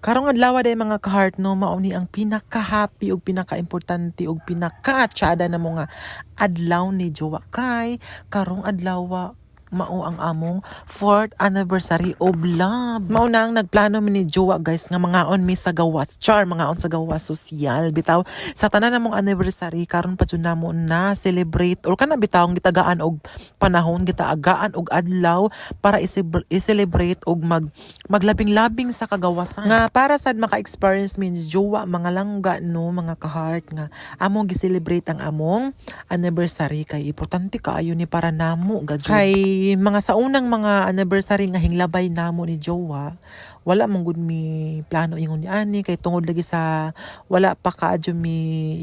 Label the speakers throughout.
Speaker 1: Karong adlaw day mga ka-heart no, mao ni ang pinaka-happy ug pinaka-importante ug pinaka-tsyada na mo nga adlaw ni Jowa kay karong adlaw mao ang among 4th anniversary of love. Mao nang nagplano mi ni Jowa guys nga mangaon mi sa gawas. Mangaon sa gawas sosyal. Bitaw sa tanan namong anniversary karon pa jud namo na celebrate or kana bitaw gitagaan og panahon, gitaagaan og adlaw para i-celebrate og maglabing-labing sa kagawasan. Nga para sad maka-experience mi ni Jowa mga langga no mga ka-heart nga among gi-celebrate ang among anniversary kay importante kaayo ni para namo gadyo. Kay mga sa unang mga anniversary nga hinglabay namo ni Jowa, wala man gud mi plano ingon ni ani kay tungod lagi sa wala pa kaadyo mi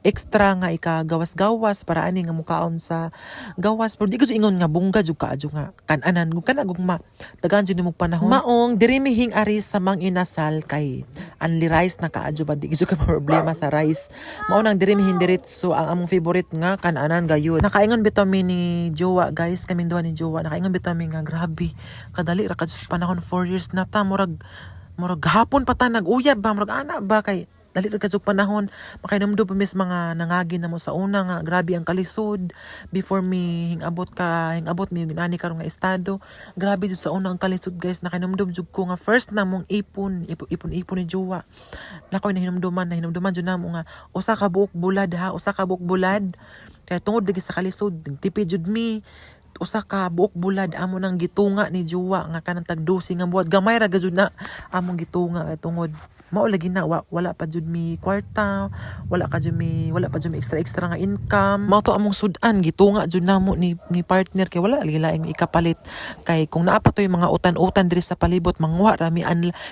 Speaker 1: extra nga gawas-gawas para ani nga mukaon sa gawas. Pero di ko ingon nga bungga jud kaadyo nga kan-anan gud kana gugma dagan jud nimo panahon. Maong diri mi hing-ari sa mang inasal kay only rice na kaadyo ba di jud ka problema sa rice. Mao nang diri mi hindiritso ang among favorite nga kan-anan gayud. Nakaingon bitaw mi ni Jowa guys, kaming duha ni Jowa nakaingon bitaw mi nga grabe kadali ra kadto sa panahon 4 years na ta murag hapon pa ta nag-uyab ba murag ana ba kay dali ra kadto panahon makainomdo pa mis mga nangagi na mo sa una nga grabe ang kalisod before mi hingabot mi ani karon nga estado. Grabe jud sa una ang kalisod guys, nakainomdom jud ko nga first na mong ipon ni Jowa. Nakoy nahinumduman jud namo nga usa ka buok bulad kay tungod lagi sa kalisod tipid jud mi usa ka buok bulad amo nang gitunga ni Jowa nga kanang tagdusi nga buhat gamay ra gajud na among gitunga kay tungod mao lagi na wala pa jud mi kwarta, wala pa jud mi extra nga income. Mao to among sudan gitunga jud namo ni partner kay wala lagi laing ikapalit kay kung naa pa toy mga utan-utan diri sa palibot mangwa ra mi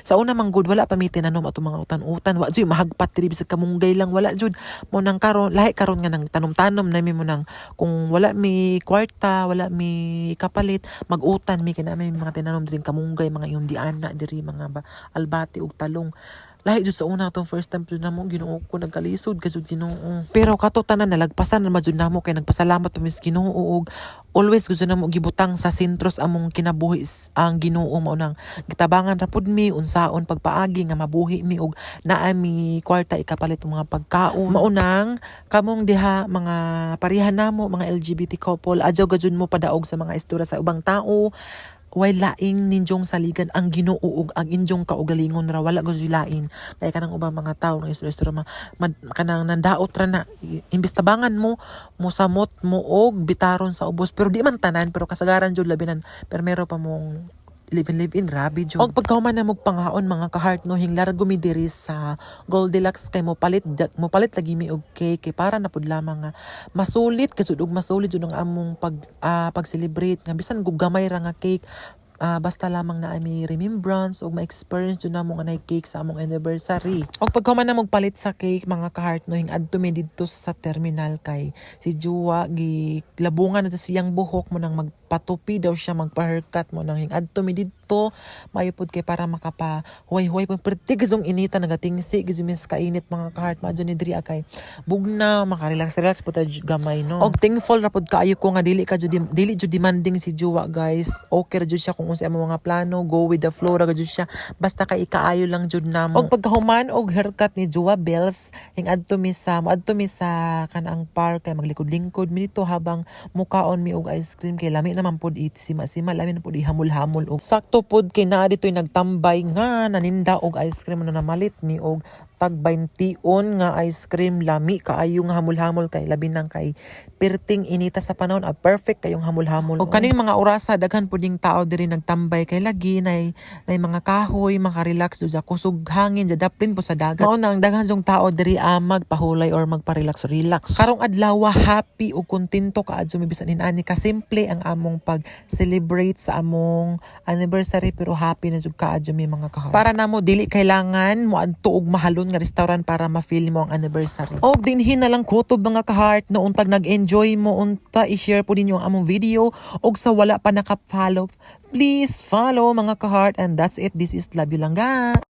Speaker 1: sa una man gud wala pa mi tinanom ato mga utan-utan wa jud mahagpat diri bisag kamunggay lang wala jud mo nang karon lahi karon nga nang tanom-tanom na mi mo nang kung wala mi kwarta wala mi ikapalit mag-utan mi kay na may mga tinanom diri kamunggay mga yung diana diri mga albati ug talong. Lahi jud sa una tong first time jud namo Ginoo ko nagkalisod kasud Ginoo. Pero kato tanan nalagpasan na jud namo kay nagpasalamat pa mis Ginoo ug always gusto namo gibutang sa sentros among kinabuhi ang Ginoo mao nang gitabangan ra pud mi unsaon pagpaagi nga mabuhi mi ug naa mi kwarta ikapalit mga pagkaon. Mao nang kamong diha mga pareha namo mga LGBT couple adyaw gajud mo padaog sa mga istorya sa ubang tao. Way laing ninjong saligan ang Ginoo ug ang injong kaugalingon ra wala gud lain kay kanang ubang mga tawo ng istorya kanang nandaot ra na imbes tabangan mo samot mo og bitaron sa ubos pero di man tanan pero kasagaran jud labinan permero pa mong live in rabi jud. Og pagkahuman na magpangaon mga ka-heart no hinglargo mi diri sa Goldilocks kay mo palit lagi mi og cake kay para na pud lamang nga masulit kasud og masulit jud ang among pag-celebrate nga bisan gug gamay ra nga cake. Basta lamang na ami remembrance ug ma-experience jud namo nga nay cake sa among anniversary. Og pagkahuman na magpalit sa cake mga ka-heart no hing-adto mi didto sa terminal kay si Jowa gilabungan na siyang buhok mo nang magpatupi daw siya magpa-haircut mo nang hing-adto mi didto mayupod kay para makapa huway pertig gizong inita nagatingsi gizo mis kainit mga ka-heart madyo ni diri kay bugna makarelax pud gamay no. Og thankful ra pud kaayo ko nga dili jud demanding si Jowa guys. Okay ra jud siya kung unsa among mga plano, go with the flow ra gud siya basta kay ikaayo lang jud namo. Og pagkahuman og haircut ni Jowa Bells hing-adto mi sa kanang park kay maglikod-lingkod mi dito habang mukaon mi og ice cream kay lami naman pud sima lami na pud ihamol-hamol og sakto pud kay naa ditoy nagtambay nga naninda og ice cream na namalit mi og tag 20 nga ice cream lami kaayo nga hamol-hamol kay labi nang kay perting inita sa panahon perfect kayong hamol-hamol. Og kaning mga orasa daghan puding tao diri nagtambay kay lagi nay mga kahoy makarelax sa kusog hangin daplin po sa dagat. Mao nang daghan jong tao diri magpahulay or magparelax. Karong adlaw happy ug kontento kaadyo mi bisan inani ka simple ang among pag-celebrate sa among anniversary pero happy na jud kaadyo mi mga ka-heart. Para namo dili kailangan mo adto og mahalon nga restaurant para ma-feel mo ang anniversary. Og dinhin na lang kutob mga ka-heart no untag nag-enjoy mo unta i-share po ninyo ang among video og sa wala pa naka-follow please follow mga ka-heart and that's it. This is Love You Langga.